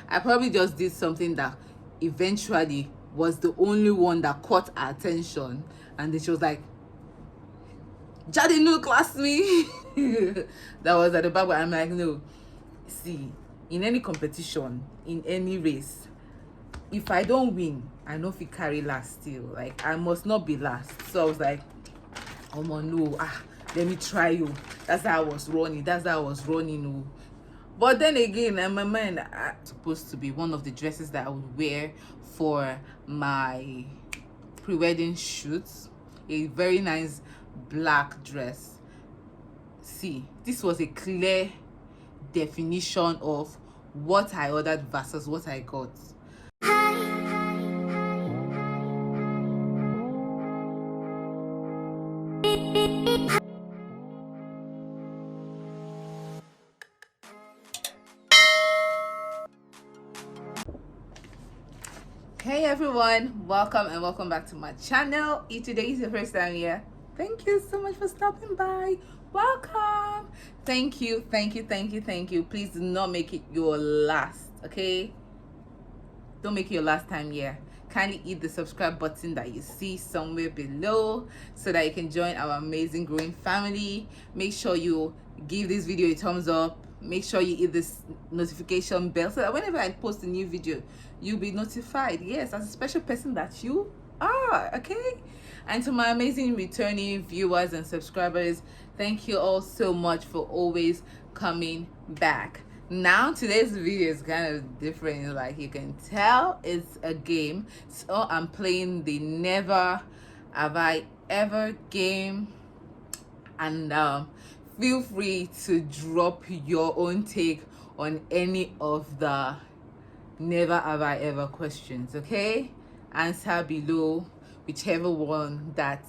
I probably just did something that eventually was the only one that caught her attention, and then she was like, Jade, no class me. That was at the back, but I'm like, no. See, in any competition, in any race, if I don't win, I know if you carry last still. Like, I must not be last. So I was like, oh no, let me try you. That's how I was running. Oh. But then again, in my mind, supposed to be one of the dresses that I would wear for my pre-wedding shoots. A very nice black dress. See, this was a clear definition of what I ordered versus what I got. Hey everyone, welcome back to my channel. If today is your first time here, thank you so much for stopping by. Welcome. Thank you. Please do not make it your last, okay? Don't make it your last time here. Kindly hit the subscribe button that you see somewhere below so that you can join our amazing growing family. Make sure you give this video a thumbs up. Make sure you hit this notification bell so that whenever I post a new video, you'll be notified. Yes, as a special person that you are, okay? And to my amazing returning viewers and subscribers, thank you all so much for always coming back. Now today's video is kind of different. Like you can tell, it's a game. So I'm playing the Never Have I Ever game, and feel free to drop your own take on any of the Never Have I Ever questions, okay? Answer below whichever one that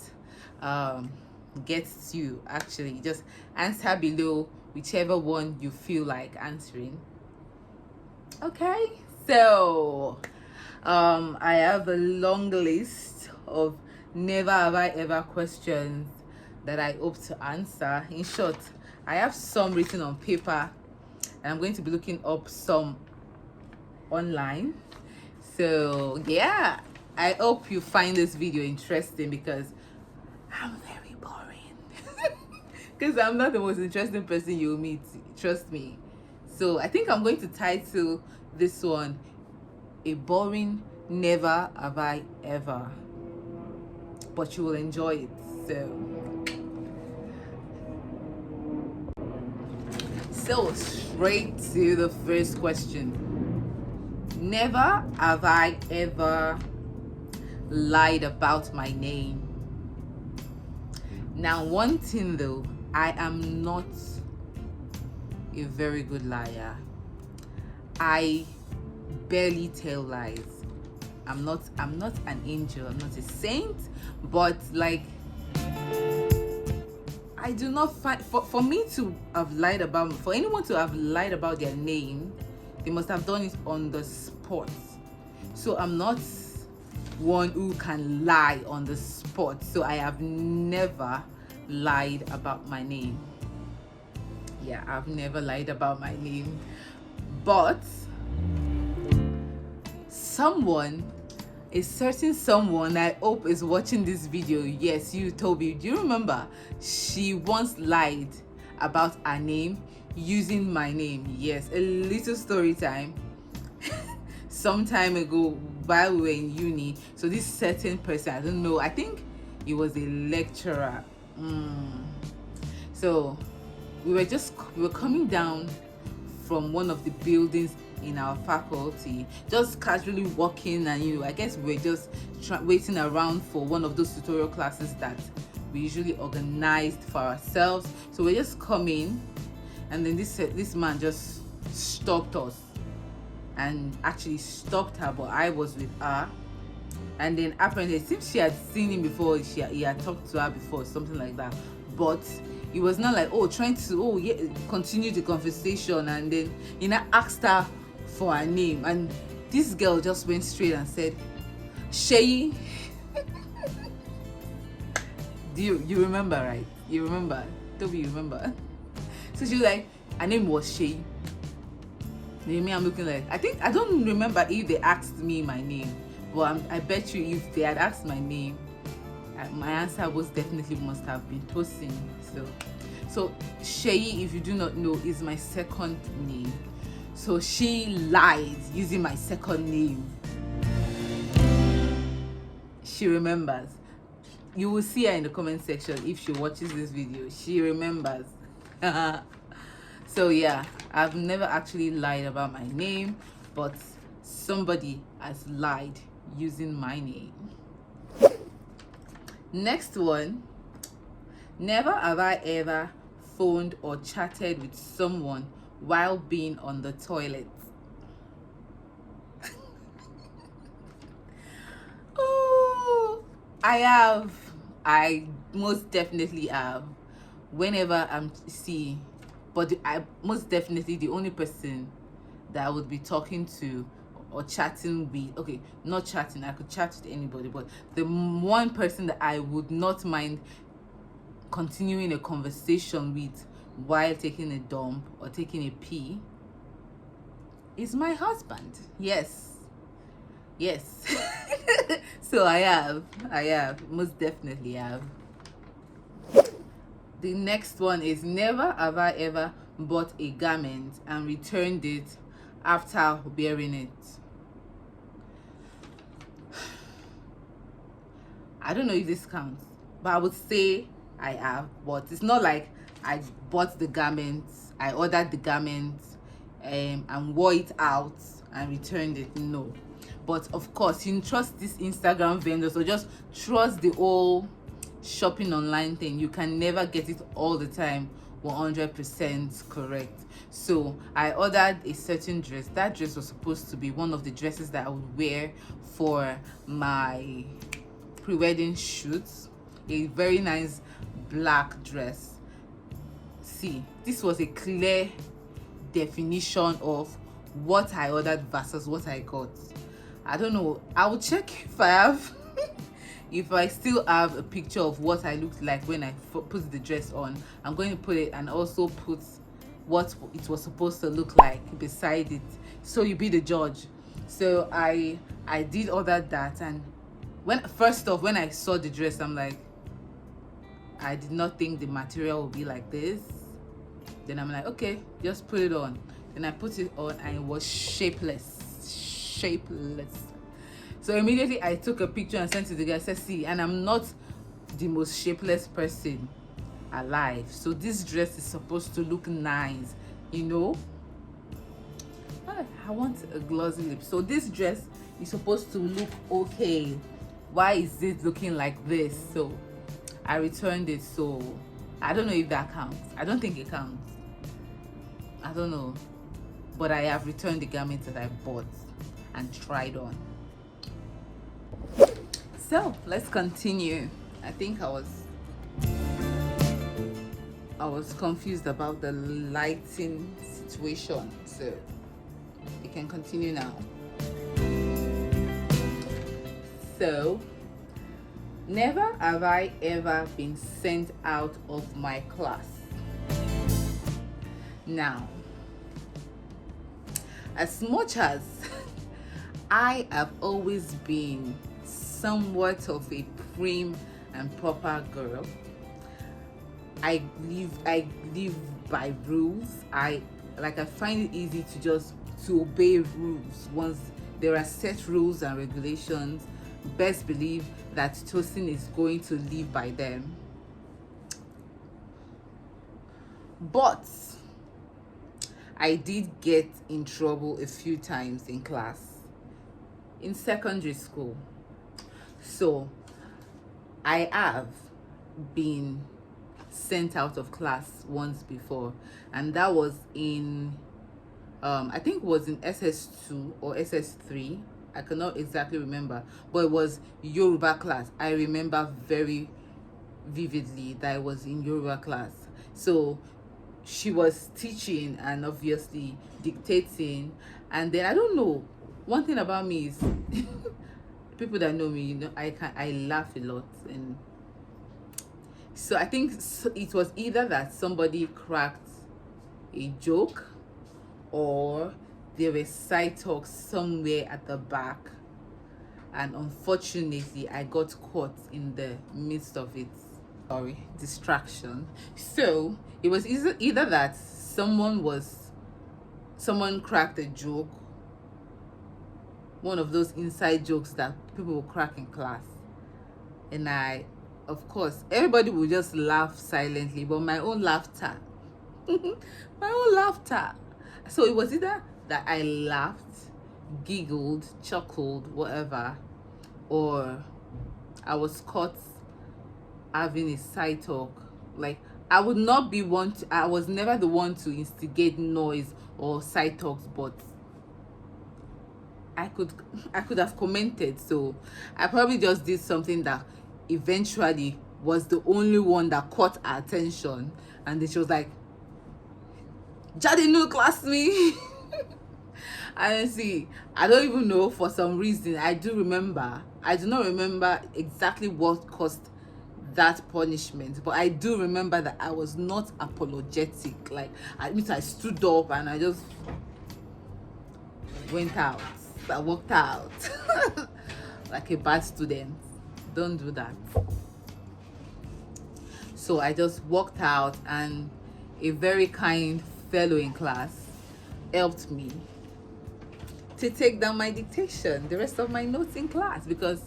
gets you. Actually, just answer below whichever one you feel like answering. Okay, so I have a long list of Never Have I Ever questions that I hope to answer. In short, I have some written on paper and I'm going to be looking up some online. So yeah, I hope you find this video interesting because I'm very boring. Because I'm not the most interesting person you'll meet, trust me. So I think I'm going to title this one A Boring Never Have I Ever, but you will enjoy it. So straight to the first question. Never have I ever lied about my name. Now, one thing though, I am not a very good liar. I barely tell lies. I'm not an angel, I'm not a saint, but like I do not find for me to have lied about, for anyone to have lied about their name, they must have done it on the spot. So I'm not one who can lie on the spot. So I have never lied about my name. Yeah, I've never lied about my name. But a certain someone I hope is watching this video. Yes, you, Toby. Do you remember? She once lied about her name using my name. Yes, a little story time. Some time ago while we were in uni. So this certain person, I don't know, I think he was a lecturer. So we were coming down from one of the buildings in our faculty, just casually walking, and I guess we were just waiting around for one of those tutorial classes that we usually organized for ourselves. So we're just coming, and then this man just stopped us, and actually stopped her, but I was with her. And then apparently it seems she had seen him before, he had talked to her before, something like that. But it was not like trying to continue the conversation, and then asked her for her name, and this girl just went straight and said Shay. Do you remember, right? You remember? Toby, you remember? So she was like, her name was Shay. Me, I'm looking like, I don't remember if they asked me my name, but I bet you if they had asked my name, my answer was definitely must have been Tosin. So Sheyi, if you do not know, is my second name. So she lied using my second name. She remembers. You will see her in the comment section if she watches this video. She remembers. So yeah, I've never actually lied about my name, but somebody has lied using my name. Next one. Never have I ever phoned or chatted with someone while being on the toilet. Oh, I have. I most definitely have. Whenever I'm but I most definitely the only person that I would be talking to or chatting with, okay, not chatting, I could chat with anybody, but the one person that I would not mind continuing a conversation with while taking a dump or taking a pee is my husband. Yes. So I have most definitely have. The next one is never have I ever bought a garment and returned it after wearing it. I don't know if this counts, but I would say I have. But it's not like I bought the garments, I ordered the garments, and wore it out and returned it. No. But of course, you trust this Instagram vendor, so just trust the whole shopping online thing. You can never get it all the time 100% correct. So I ordered a certain dress. That dress was supposed to be one of the dresses that I would wear for my pre-wedding shoot. A very nice black dress. See, this was a clear definition of what I ordered versus what I got. I don't know. I will check if I have if I still have a picture of what I looked like when I put the dress on. I'm going to put it and also put what it was supposed to look like beside it, so you be the judge. So I did order that, and when I saw the dress, I'm like, I did not think the material would be like this. Then I'm like, okay, just put it on. Then I put it on and it was shapeless. So immediately I took a picture and sent it to the guy. I said, see, and I'm not the most shapeless person alive, so this dress is supposed to look nice, you know. I want a glossy lip, so this dress is supposed to look okay. Why is it looking like this? So I returned it. So I don't know if that counts. I don't think it counts. I don't know, but I have returned the garment that I bought and tried on. So let's continue. I think I was confused about the lighting situation, so we can continue now. So never have I ever been sent out of my class. Now, as much as I have always been somewhat of a prim and proper girl, I live by rules. I find it easy to obey rules. Once there are set rules and regulations, best believe that Tosin is going to live by them. But I did get in trouble a few times in class, in secondary school. So I have been sent out of class once before, and that was in I think it was in SS2 or SS3. I cannot exactly remember, but it was Yoruba class. I remember very vividly that I was in Yoruba class. So she was teaching and obviously dictating, and then I don't know, one thing about me is people that know me, you know, I laugh a lot. And so I think it was either that somebody cracked a joke, or there were side talks somewhere at the back, and unfortunately I got caught in the midst of it. Sorry, distraction. So it was either that someone cracked a joke, one of those inside jokes that people will crack in class, and of course everybody will just laugh silently, but my own laughter so it was either that I laughed, giggled, chuckled, whatever, or I was caught having a side talk. Like, I would not be one to, I was never the one to instigate noise or side talks, but I could have commented. So I probably just did something that eventually was the only one that caught her attention, and then she was like, "Jadi new class me." And see, I don't even know, for some reason I do not remember exactly what caused that punishment, but I do remember that I was not apologetic. Like, I stood up and I just went out. I walked out like a bad student. Don't do that. So I just walked out, and a very kind fellow in class helped me to take down my dictation, the rest of my notes in class, because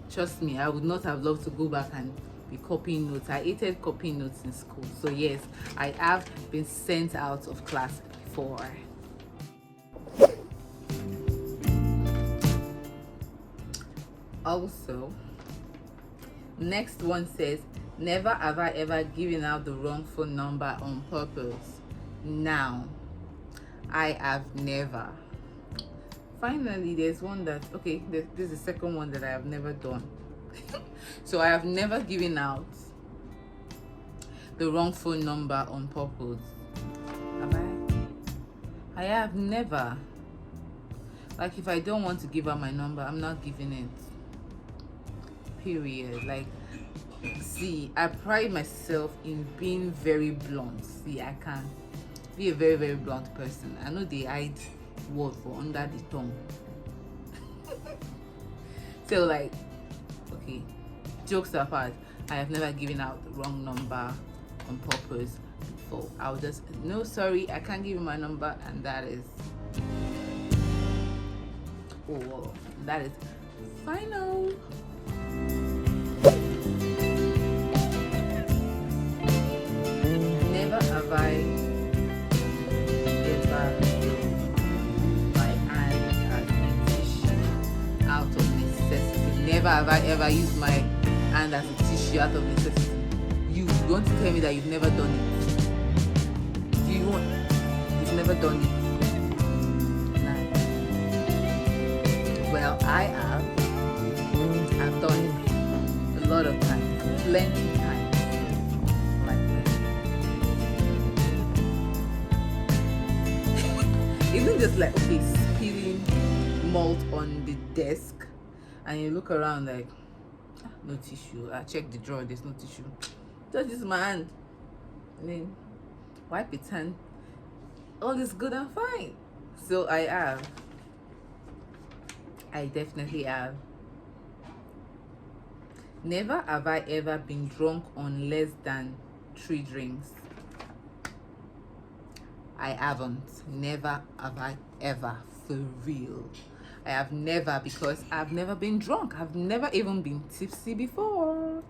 trust me, I would not have loved to go back and be copying notes. I hated copying notes in school. So yes, I have been sent out of class before. Also, next one says, never have I ever given out the wrong phone number on purpose. Now, I have never. Finally, there's one that, okay, this is the second one that I have never done. So I have never given out the wrong phone number on purpose. Have I have never. Like, if I don't want to give out my number, I'm not giving it. Period. Like, see, I pride myself in being very blunt. See, I can be a very, very blunt person. I know they hide word for under the tongue. So, like, okay, jokes apart, I have never given out the wrong number on purpose before. I'll just, no, sorry, I can't give you my number, and that is final. Never have I ever used my hand as a tissue out of necessity. Never have I ever used my hand as a tissue out of necessity. You want to tell me that you've never done it? You've never done it? Nah. Well, I have. I've done it a lot of times, plenty times. Even just like, okay, spilling malt on the desk, and you look around like, no tissue. I check the drawer, there's no tissue. Just use my hand. I mean, wipe it and all is good and fine. So I have. I definitely have. Never have I ever been drunk on less than 3 drinks. I haven't. Never have I ever, for real. I have never, because I've never been drunk. I've never even been tipsy before.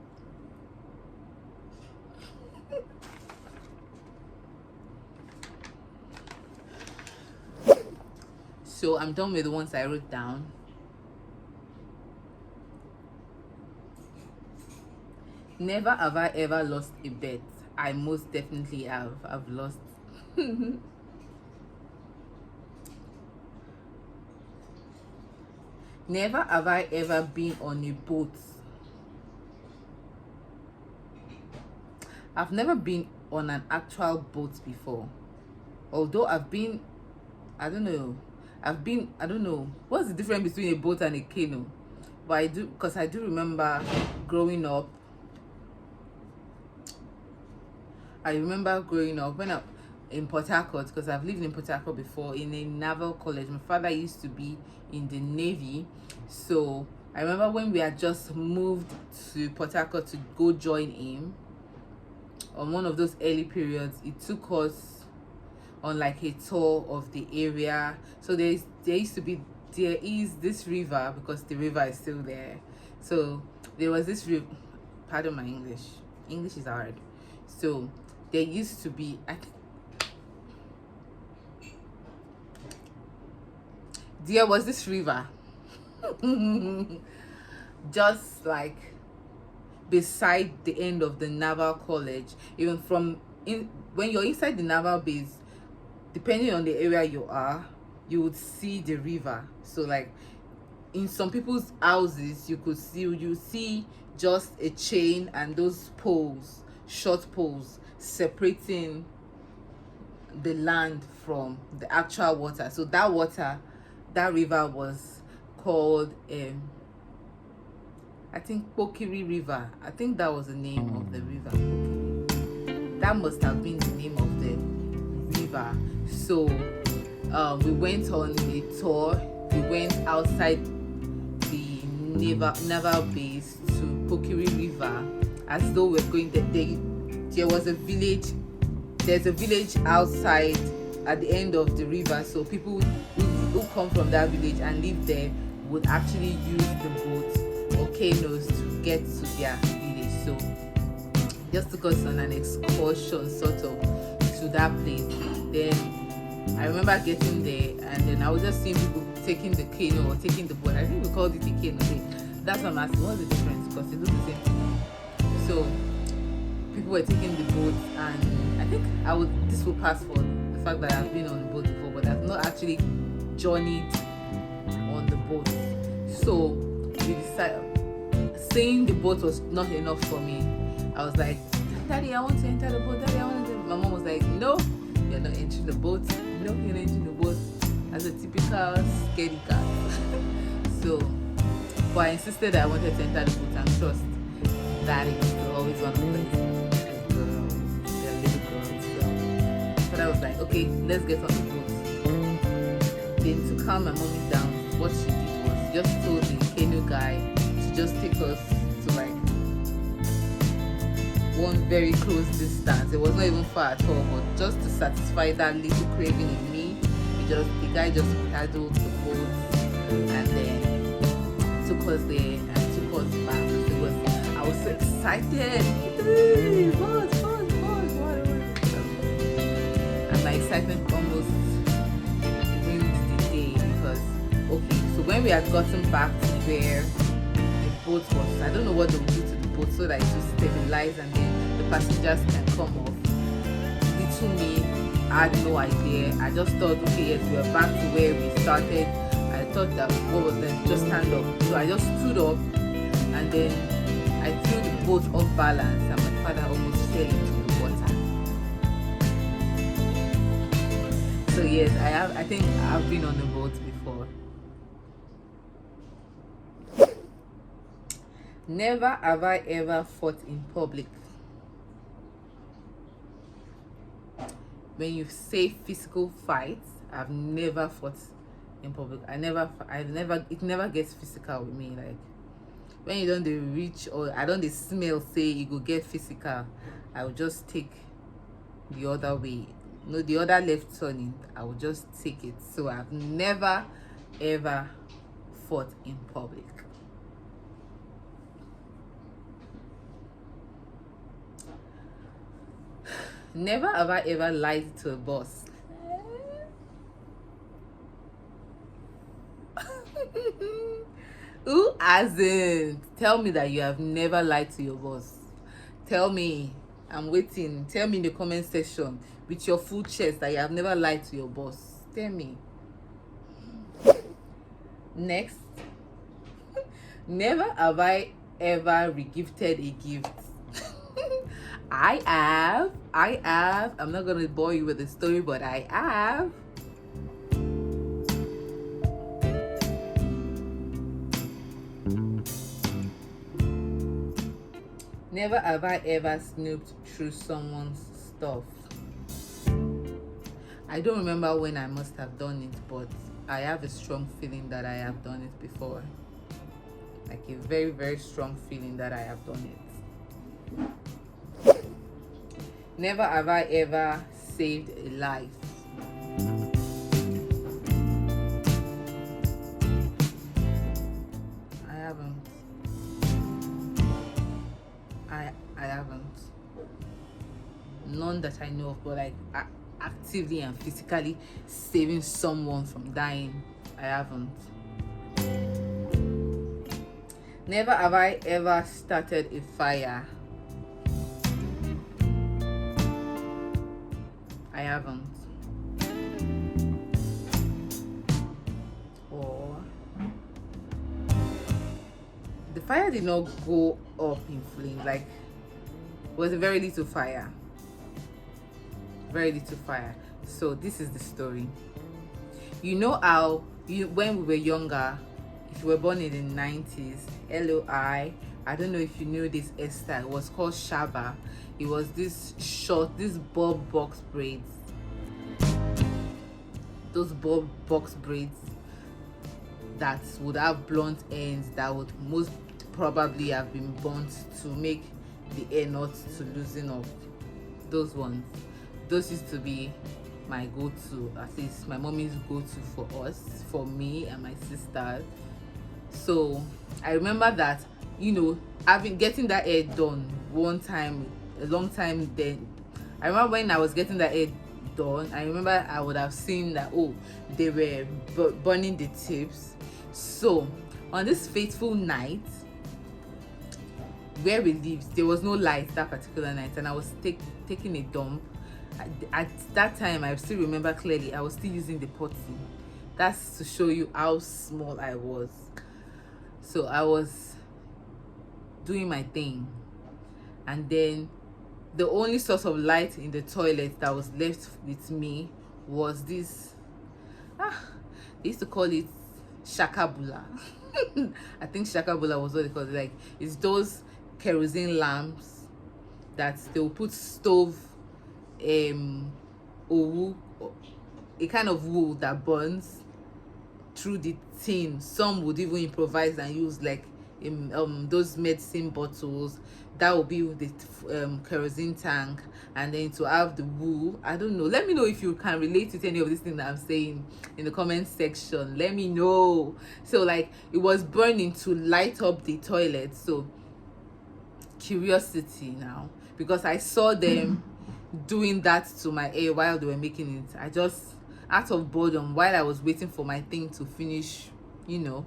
So I'm done with the ones I wrote down. Never have I ever lost a bet. I most definitely have. I've lost. Never have I ever been on a boat. I've never been on an actual boat before. Although I've been, I don't know. What's the difference between a boat and a canoe? But I do, because I do remember growing up. in Port Harcourt, because I've lived in Port Harcourt before, in a naval college. My father used to be in the Navy, so I remember when we had just moved to Port Harcourt to go join him on one of those early periods. He took us on like a tour of the area. So there is this river, because the river is still there. So there was this river, pardon my English is hard. So there used to be, I think there was this river just like beside the end of the naval college. Even when you're inside the naval base, depending on the area you are, you would see the river. So like in some people's houses, you see just a chain and those poles, short poles, separating the land from the actual water. So that river was called I think Pokiri River. I think that was the name of the river. Pokiri. That must have been the name of the river. So we went on a tour. We went outside the naval base to Pokiri River, as though we're going there was a village. There's a village outside at the end of the river, so people who come from that village and live there would actually use the boat or canoes to get to their village. So just took us on an excursion sort of to that place. Then I remember getting there, and then I was just seeing people taking the canoe or taking the boat. I think we called it a canoe. That's what I'm asking, what's the difference, because it looks the same to me. So people were taking the boat, and I think this will pass for the fact that I've been on the boat before, but I've not actually journeyed on the boat. So we decided, saying the boat was not enough for me. I was like, Daddy, I want to enter the boat. Daddy, I want to enter. My mom was like, no, you're not entering the boat. No, you're not entering the boat. As a typical scaredy cat. So, but I insisted that I wanted to enter the boat and trust that it was always one of the girls. They're little girls. So I was like, okay, let's get on the boat. Then to calm my mommy down, what she did was just told the canoe guy to just take us to like one very close distance. It was not even far at all, but just to satisfy that little craving in me, the guy just paddled the boat and then took us there and took us back. I was so excited. Boat. And my excitement almost ruined the day, because so when we had gotten back to where the boat was, I don't know what they would do to the boat so that it would stabilize and then the passengers can come off. Little me, I had no idea. I just thought, okay, yes, we're back to where we started. I thought that what was then just stand up. So I just stood up, and then I threw the boat off balance, and my father almost fell into the water. So yes, I think I've been on the boat before. Never have I ever fought in public. When you say physical fights, I've never fought in public. It never gets physical with me. Like when you don't reach, or I don't smell say you go get physical, I will just take the other way. No, the other left turning, I will just take it. So I've never ever fought in public. Never have I ever lied to a boss. Who hasn't? Tell me that you have never lied to your boss. Tell me. I'm waiting. Tell me in the comment section with your full chest that you have never lied to your boss. Tell me. Next. Never have I ever regifted a gift. I have. I'm not gonna bore you with the story, but I have. Never have I ever snooped through someone's stuff. I don't remember when I must have done it, but I have a strong feeling that I have done it before. Like a very, very strong feeling that I have done it. Never have I ever saved a life. I haven't. I haven't. None that I know of, but like actively and physically saving someone from dying, I haven't. Never have I ever started a fire. I haven't. Or the fire did not go up in flames. Like, it was a very little fire. Very little fire. So this is the story. You know how when we were younger, if you were born in the 90s, LOI, I don't know if you knew this hairstyle, it was called Shaba. It was this short, this bob box braids. Those bob box braids that would have blunt ends that would most probably have been burnt to make the hair not to loosen up. Those ones. Those used to be my go-to, at least my mommy's go-to for us, for me and my sisters. So I remember that, getting that hair done one time, a long time then. I remember when I was getting that hair done, I remember I would have seen that, they were burning the tips. So on this fateful night where we lived, there was no light that particular night, and I was taking a dump. At that time, I still remember clearly, I was still using the potty. That's to show you how small I was. So I was doing my thing, and then the only source of light in the toilet that was left with me was this, they used to call it shakabula. I think shakabula was what they called it. Like, it's those kerosene lamps that they'll put stove owu, a kind of wool that burns through the tin. Some would even improvise and use like those medicine bottles that will be with the kerosene tank, and then to have the wool. I don't know, let me know if you can relate to any of these things that I'm saying in the comment section. Let me know. So like, it was burning to light up the toilet. So curiosity now, because I saw them doing that to my hair while they were making it. I just, out of boredom, while I was waiting for my thing to finish, so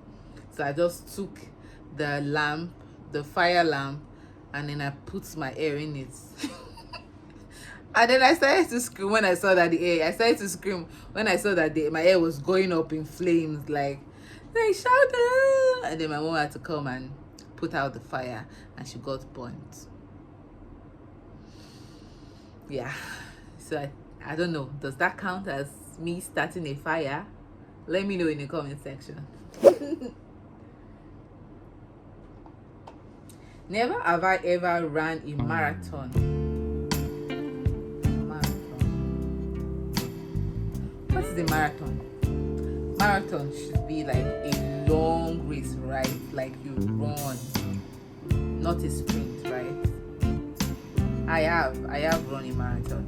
I just took the lamp, the fire lamp, and then I put my hair in it. And then I started to scream when I saw that my hair was going up in flames. Like, they shouted, and then my mom had to come and put out the fire, and she got burnt. Yeah, so I don't know, does that count as me starting a fire? Let me know in the comment section. Never have I ever ran a marathon. What is a marathon? Marathon should be like a long race, right? Like you run, not a sprint, right? I have run a marathon.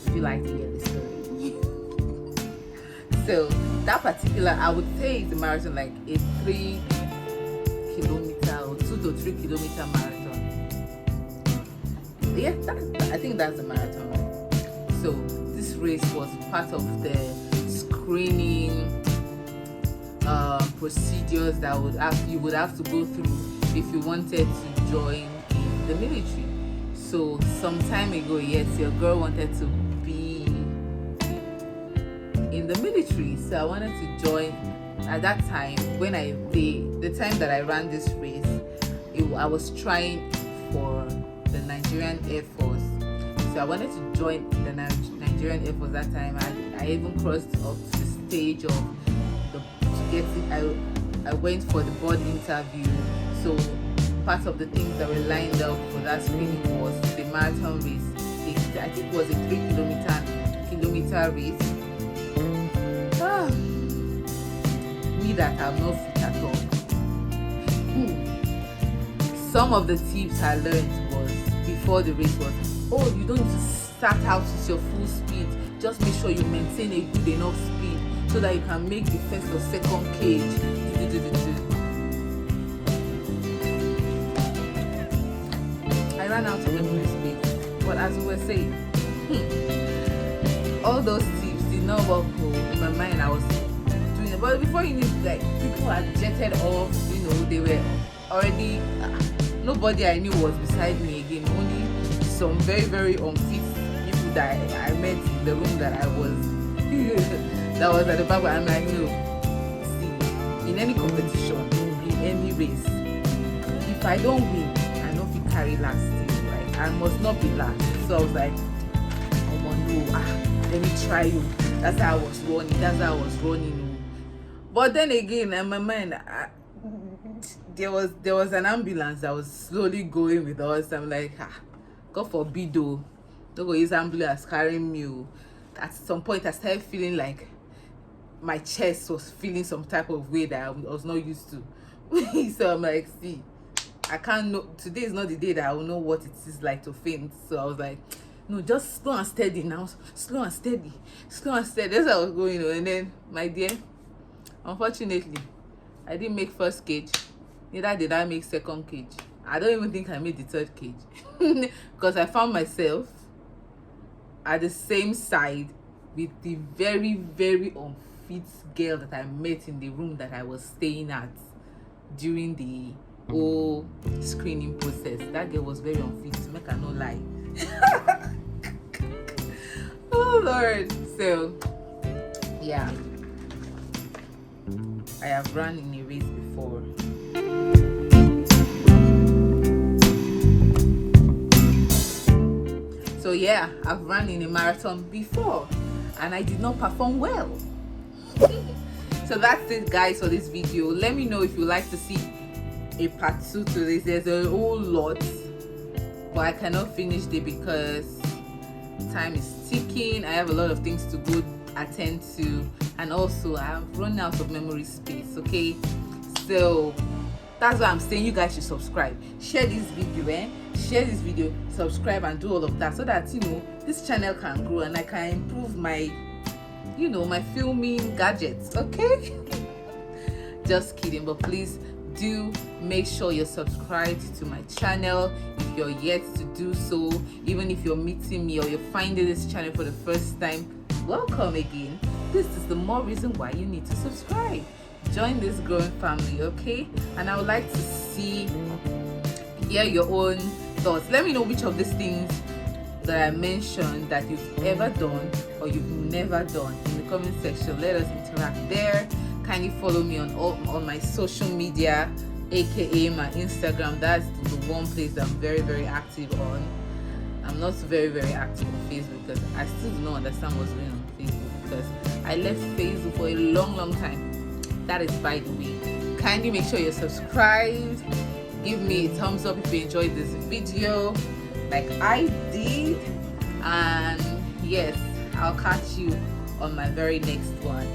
Would you like to hear the story? So that particular, I would say it's a marathon, like a 3 kilometer or 2 to 3 kilometer marathon. Yeah, I think that's a marathon, right? So this race was part of the screening procedures that you would have to go through if you wanted to join in the military. So some time ago, yes, your girl wanted to be in the military. So I wanted to join. At that time, when the time that I ran this race, I was trying for the Nigerian Air Force. So I wanted to join the Nigerian Air Force that time. I even crossed up to the stage of to get it. I went for the board interview. So part of the things that were lined up for that screening was the marathon race. I think it was a 3 kilometer race. Me that I'm not fit at all. Some of the tips I learned was before the race was, oh, you don't need to start out with your full speed. Just make sure you maintain a good enough speed so that you can make the first or second cage. I ran out of memory space, but as we were saying, all those tips did not work in my mind. I was doing it, but before you knew, like, people had jetted off. They were already. Nobody I knew was beside me again. Only some very, very unfit people that I met in the room that I was that was at the back. I'm like, no. See, in any competition, in any race, if I don't win, I know if you carry last thing, right? I must not be last. So I was like, oh no, let me try you. That's how I was running. But then again, in my mind, there was an ambulance that was slowly going with us. I'm like, God forbid though, don't go use ambulance carrying me. At some point I started feeling like my chest was feeling some type of way that I was not used to. So I'm like, see, I can't know, today is not the day that I will know what it is like to faint. So I was like, no, just slow and steady now. Slow and steady. That's how I was going on. And then, my dear, unfortunately, I didn't make first cage. Neither did I make second cage. I don't even think I made the third cage. Because I found myself at the same side with the very, very unfit girl that I met in the room that I was staying at during the whole screening process. That girl was very unfit, to make her no lie. Oh Lord. So yeah, I have run in a race before. So yeah, I've run in a marathon before and I did not perform well. So that's it, guys, for this video. Let me know if you like to see a part 2 to this. There's a whole lot, but I cannot finish it because time is ticking. I have a lot of things to go attend to, and also I've run out of memory space. Okay, so that's why I'm saying you guys should subscribe, share this video, subscribe and do all of that, so that this channel can grow and I can improve my my filming gadgets. Okay. Just kidding, but please do make sure you're subscribed to my channel if you're yet to do so. Even if you're meeting me or you're finding this channel for the first time, welcome again. This is the more reason why you need to subscribe. Join this growing family, okay? And I would like to hear your own thoughts. Let me know which of these things that I mentioned that you've ever done or you've never done in the comment section. Let us interact there. Kindly follow me on my social media, aka my Instagram. That's the one place that I'm very, very active on. I'm not very, very active on Facebook because I still do not understand what's going on Facebook, because I left Facebook for a long, long time. That is by the way. Kindly make sure you're subscribed. Give me a thumbs up if you enjoyed this video like I did. And yes, I'll catch you on my very next one.